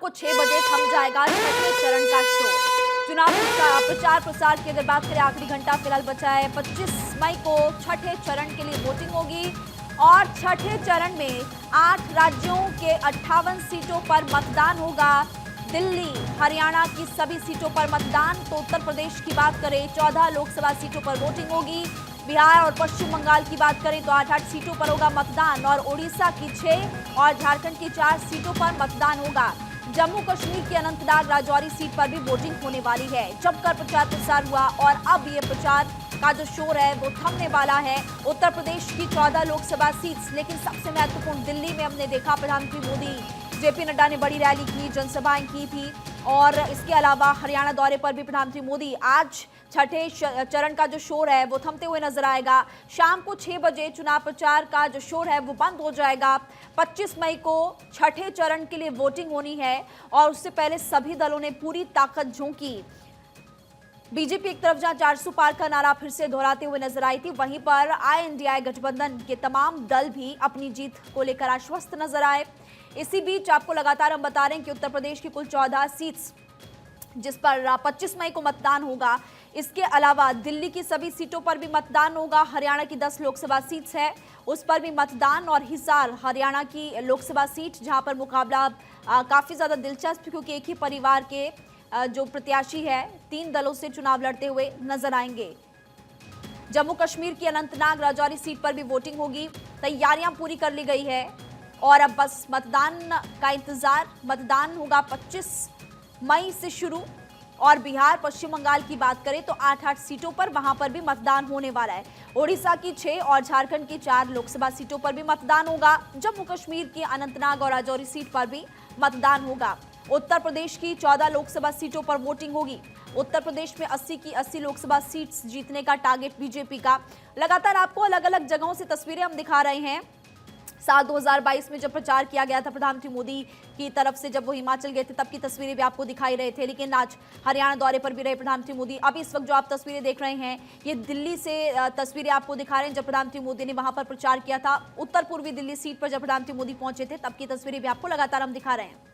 को 6 बजे थम जाएगा छठे चरण का शोर। चुनाव प्रचार प्रसार की अगर बात करें, आखिरी घंटा फिलहाल बचा है। 25 मई को छठे चरण के लिए वोटिंग होगी और छठे चरण में 8 राज्यों के 58 सीटों पर मतदान होगा। दिल्ली, हरियाणा की सभी सीटों पर मतदान। तो उत्तर प्रदेश की बात करें, 14 लोकसभा सीटों पर वोटिंग होगी। बिहार और पश्चिम बंगाल की बात करें तो 8-8 सीटों पर होगा मतदान और उड़ीसा की 6 और झारखंड की 4 सीटों पर मतदान होगा। जम्मू कश्मीर की अनंतनाग राजौरी सीट पर भी वोटिंग होने वाली है। जमकर प्रचार प्रसार हुआ और अब ये प्रचार का जो शोर है वो थमने वाला है। उत्तर प्रदेश की 14 लोकसभा सीट, लेकिन सबसे महत्वपूर्ण दिल्ली में हमने देखा प्रधानमंत्री मोदी, जेपी नड्डा ने बड़ी रैली की, जनसभाएं की थी और इसके अलावा हरियाणा दौरे पर भी प्रधानमंत्री मोदी आज छठे चरण का जो शोर है वो थमते हुए नजर आएगा। शाम को 6 बजे चुनाव प्रचार का जो शोर है वो बंद हो जाएगा। 25 मई को छठे चरण के लिए वोटिंग होनी है और उससे पहले सभी दलों ने पूरी ताकत झोंकी। बीजेपी एक तरफ जहां 400 पार का नारा फिर से दोहराते हुए नजर आई थी, वहीं पर INDI गठबंधन के तमाम दल भी अपनी जीत को लेकर आश्वस्त नजर आए। इसी बीच आपको लगातार हम बता रहे हैं कि उत्तर प्रदेश की कुल 14 सीट्स जिस पर 25 मई को मतदान होगा, इसके अलावा दिल्ली की सभी सीटों पर भी मतदान होगा। हरियाणा की 10 लोकसभा सीट्स है उस पर भी मतदान और हिसार हरियाणा की लोकसभा सीट, जहां पर मुकाबला काफी ज्यादा दिलचस्प, क्योंकि एक ही परिवार के जो प्रत्याशी है 3 दलों से चुनाव लड़ते हुए नजर आएंगे। जम्मू कश्मीर की अनंतनाग राजौरी सीट पर भी वोटिंग होगी। तैयारियां पूरी कर ली गई है और अब बस मतदान का इंतजार। मतदान होगा 25 मई से शुरू और बिहार पश्चिम बंगाल की बात करें तो 8-8 सीटों पर वहां पर भी मतदान होने वाला है। ओडिशा की 6 और झारखंड की 4 लोकसभा सीटों पर भी मतदान होगा। जम्मू कश्मीर की अनंतनाग और राजौरी सीट पर भी मतदान होगा। उत्तर प्रदेश की 14 लोकसभा सीटों पर वोटिंग होगी। उत्तर प्रदेश में 80 की 80 लोकसभा सीट्स जीतने का टारगेट बीजेपी का। लगातार आपको अलग अलग जगहों से तस्वीरें हम दिखा रहे हैं। साल 2022 में जब प्रचार किया गया था प्रधानमंत्री मोदी की तरफ से, जब वो हिमाचल गए थे तब की तस्वीरें भी आपको दिखाई रहे थे, लेकिन आज हरियाणा दौरे पर भी रहे प्रधानमंत्री मोदी। अभी इस वक्त जो आप तस्वीरें देख रहे हैं ये दिल्ली से तस्वीरें आपको दिखा रहे हैं जब प्रधानमंत्री मोदी ने वहां पर प्रचार किया था। उत्तर पूर्वी दिल्ली सीट पर जब प्रधानमंत्री मोदी पहुंचे थे तब की तस्वीरें भी आपको लगातार हम दिखा रहे हैं।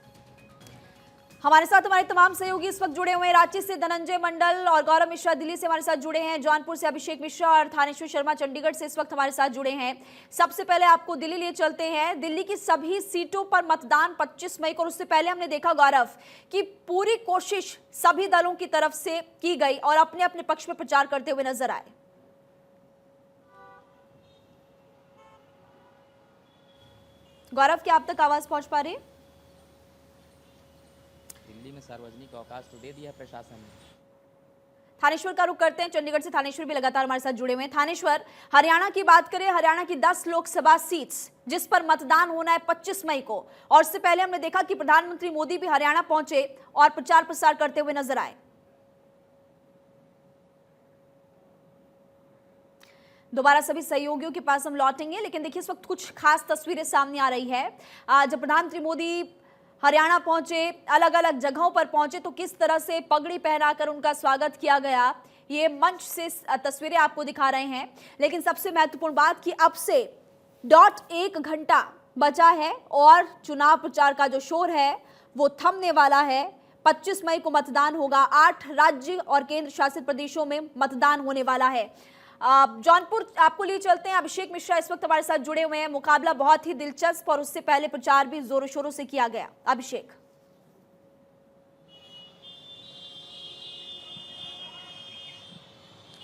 हमारे साथ हमारे तमाम सहयोगी इस वक्त जुड़े हुए हैं। रांची से धनंजय मंडल और गौरव मिश्रा दिल्ली से हमारे साथ जुड़े हैं। जौनपुर से अभिषेक मिश्रा और थानेश्वर शर्मा चंडीगढ़ से इस वक्त हमारे साथ जुड़े हैं। सबसे पहले आपको दिल्ली लिए चलते हैं। दिल्ली की सभी सीटों पर मतदान 25 मई को। उससे पहले हमने देखा गौरव कि पूरी कोशिश सभी दलों की तरफ से की गई और अपने अपने पक्ष में प्रचार करते हुए नजर आए। गौरव, क्या आप तक आवाज पहुंच पा रही है? दिल्ली में सार्वजनिक अवकाश तो दे दिया प्रशासन ने। थानेश्वर का रुख करते हैं। चंडीगढ़ से थानेश्वर भी लगातार हमारे साथ जुड़े हुए हैं। थानेश्वर, हरियाणा की बात करें, हरियाणा की 10 लोकसभा सीट्स जिस पर मतदान होना है 25 मई को, और इससे पहले हमने देखा कि प्रधानमंत्री मोदी भी हरियाणा पहुंचे और प्रचार प्रसार करते हुए नजर आए। दोबारा सभी सहयोगियों के पास हम लौटेंगे, लेकिन देखिए इस वक्त कुछ खास तस्वीरें सामने आ रही है। जब प्रधानमंत्री मोदी हरियाणा पहुंचे, अलग अलग जगहों पर पहुंचे, तो किस तरह से पगड़ी पहनाकर उनका स्वागत किया गया, ये मंच से तस्वीरें आपको दिखा रहे हैं। लेकिन सबसे महत्वपूर्ण बात कि अब से 1 घंटा बचा है और चुनाव प्रचार का जो शोर है वो थमने वाला है। 25 मई को मतदान होगा। 8 राज्य और केंद्र शासित प्रदेशों में मतदान होने वाला है। जौनपुर आपको लिए चलते हैं। अभिषेक मिश्रा इस वक्त हमारे साथ जुड़े हुए हैं। मुकाबला बहुत ही दिलचस्प और उससे पहले प्रचार भी जोरों शोरों से किया गया। अभिषेक,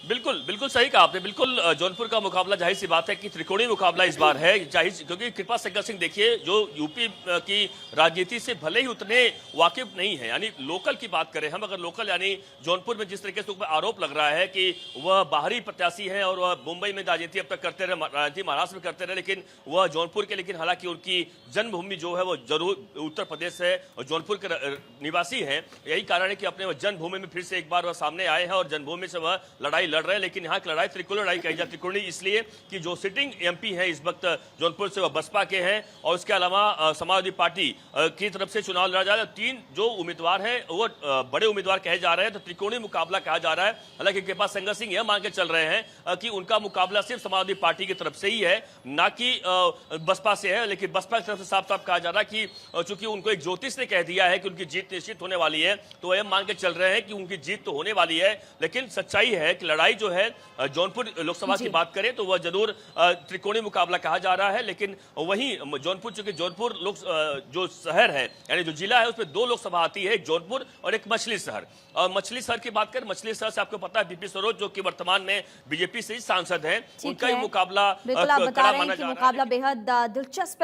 बिल्कुल बिल्कुल सही कहा आपने। बिल्कुल जौनपुर का मुकाबला जाहिर सी बात है कि त्रिकोणीय मुकाबला इस बार है, क्योंकि कृपा शंकर सिंह देखिए जो यूपी की राजनीति से भले ही उतने वाकिफ नहीं है, यानी लोकल की बात करें हम, अगर लोकल यानी जौनपुर में जिस तरीके से ऊपर आरोप लग रहा है कि वह बाहरी प्रत्याशी हैं और वह मुंबई में राजनीति अब तक करते रहे, राजनीति महाराष्ट्र में करते रहे, लेकिन वह जौनपुर के, लेकिन हालांकि उनकी जन्मभूमि जो है वो जरूर उत्तर प्रदेश है और जौनपुर के निवासी हैं। यही कारण है कि अपने जन्मभूमि में फिर से एक बार वह सामने आए हैं और जन्मभूमि से वह लड़ाई लड़ रहे हैं, लेकिन यहाँ की लड़ाई त्रिकोणीय लड़ाई कही जाती है। त्रिकोणीय इसलिए कि जो सिटिंग एमपी हैं इस वक्त जौनपुर से, वह बसपा के हैं और उसके अलावा समाजवादी पार्टी की तरफ से चुनाव लड़ा जा रहा है। 3 जो उम्मीदवार हैं वो बड़े उम्मीदवार कहे जा रहे हैं, तो त्रिकोणीय मुकाबला कहा जा रहा है। हालांकि कृपा शंकर सिंह यह मान के चल रहे हैं कि उनका मुकाबला सिर्फ समाजवादी पार्टी की तरफ से ही है, ना कि बसपा से है। लेकिन बसपा की तरफ से साफ साफ कहा जा रहा है कि चूंकि उनको एक ज्योतिष ने कह दिया है कि उनकी जीत निश्चित होने वाली है, तो वह मान के चल रहे हैं कि उनकी जीत तो होने वाली है। लेकिन सच्चाई है कि लड़ाई जो है जौनपुर लोकसभा की बात करें तो वह जरूर त्रिकोणीय मुकाबला कहा जा रहा है। लेकिन वहीं जौनपुर, चूंकि जौनपुर जो शहर है यानी जो जिला है उसमें 2 लोकसभा आती है, एक जौनपुर और एक मछली शहर। और मछली शहर की बात करें, मछली शहर से आपको पता है बीपी सरोज जो कि वर्तमान में बीजेपी से ही सांसद हैं, उनका ही मुकाबला बिल्कुल आप बता रहे हैं कि माना जा रहा है। मुकाबला बेहद दिलचस्प है।